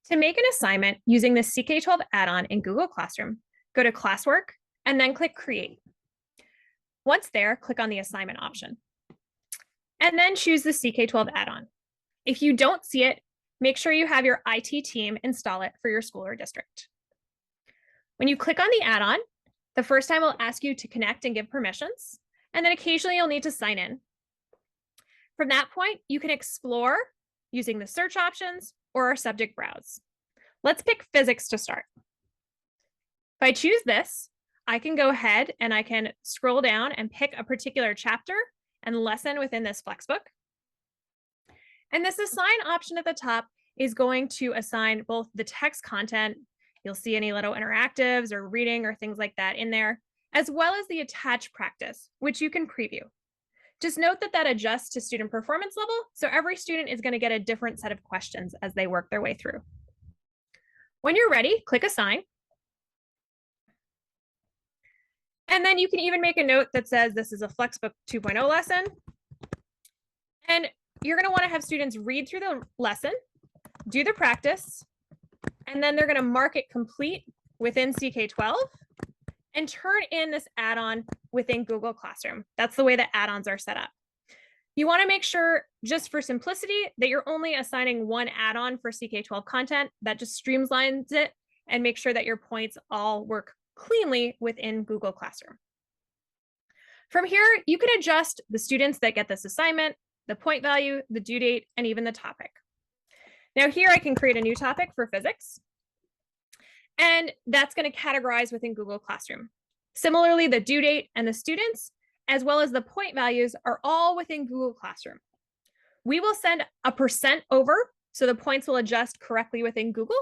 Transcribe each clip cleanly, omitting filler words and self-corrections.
To make an assignment using the CK-12 add-on in Google Classroom, go to Classwork and then click Create. Once there, click on the assignment option and then choose the CK-12 add-on. If you don't see it, make sure you have your IT team install it for your school or district. When you click on the add-on, the first time it'll ask you to connect and give permissions, and then occasionally you'll need to sign in. From that point, you can explore using the search options or our subject browse. Let's pick physics to start. If I choose this, I can go ahead and I can scroll down and pick a particular chapter and lesson within this Flexbook. And this assign option at the top is going to assign both the text content, you'll see any little interactives or reading or things like that in there, as well as the attached practice, which you can preview. Just note that that adjusts to student performance level, so every student is going to get a different set of questions as they work their way through. When you're ready, click Assign. And then you can even make a note that says this is a Flexbook 2.0 lesson. And you're going to want to have students read through the lesson, do the practice, and then they're going to mark it complete within CK-12 and turn in this add-on within Google Classroom. That's the way that add-ons are set up. You want to make sure, just for simplicity, that you're only assigning one add-on for CK-12 content. That just streamlines it and make sure that your points all work cleanly within Google Classroom. From here, you can adjust the students that get this assignment, the point value, the due date, and even the topic. Now here I can create a new topic for physics, and that's going to categorize within Google Classroom. Similarly, the due date and the students, as well as the point values, are all within Google Classroom. We will send a % over, so the points will adjust correctly within Google,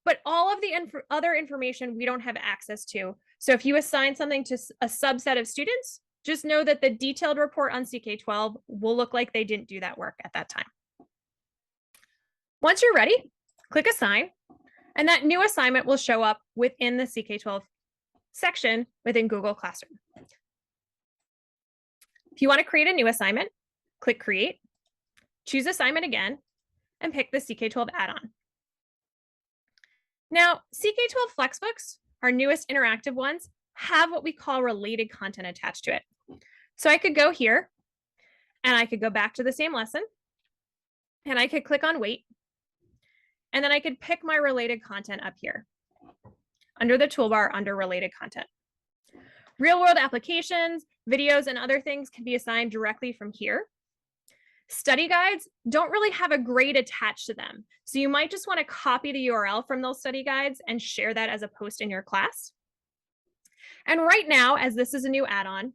but all of the other information we don't have access to. So if you assign something to a subset of students, just know that the detailed report on CK-12 will look like they didn't do that work at that time. Once you're ready, click Assign, and that new assignment will show up within the CK-12 section within Google Classroom. If you want to create a new assignment, click Create, choose Assignment again, and pick the CK-12 add-on. Now, CK-12 Flexbooks, our newest interactive ones, have what we call related content attached to it. So I could go here, and I could go back to the same lesson, and I could click on Wait, and then I could pick my related content up here under the toolbar under related content. Real-world applications, videos, and other things can be assigned directly from here. Study guides don't really have a grade attached to them, so you might just want to copy the URL from those study guides and share that as a post in your class. And right now, as this is a new add-on,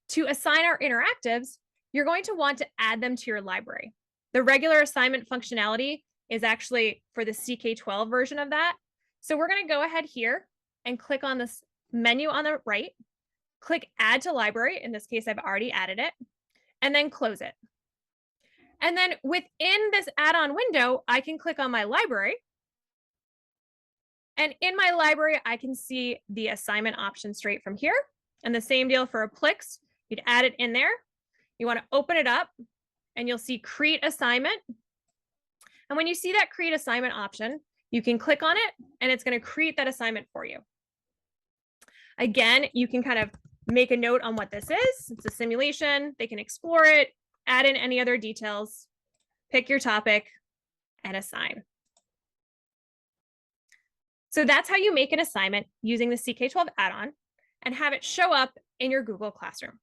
to assign our interactives, you're going to want to add them to your library. The regular assignment functionality is actually for the CK-12 version of that. So we're going to go ahead here and click on this menu on the right, click Add to Library. In this case, I've already added it, and then close it. And then within this add-on window, I can click on my library. And in my library, I can see the assignment option straight from here. And the same deal for Applix. You'd add it in there. You want to open it up, and you'll see Create Assignment. And when you see that Create Assignment option, you can click on it, and it's going to create that assignment for you. Again, you can kind of make a note on what this is. It's a simulation. They can explore it, add in any other details, pick your topic, and assign. So that's how you make an assignment using the CK-12 add-on and have it show up in your Google Classroom.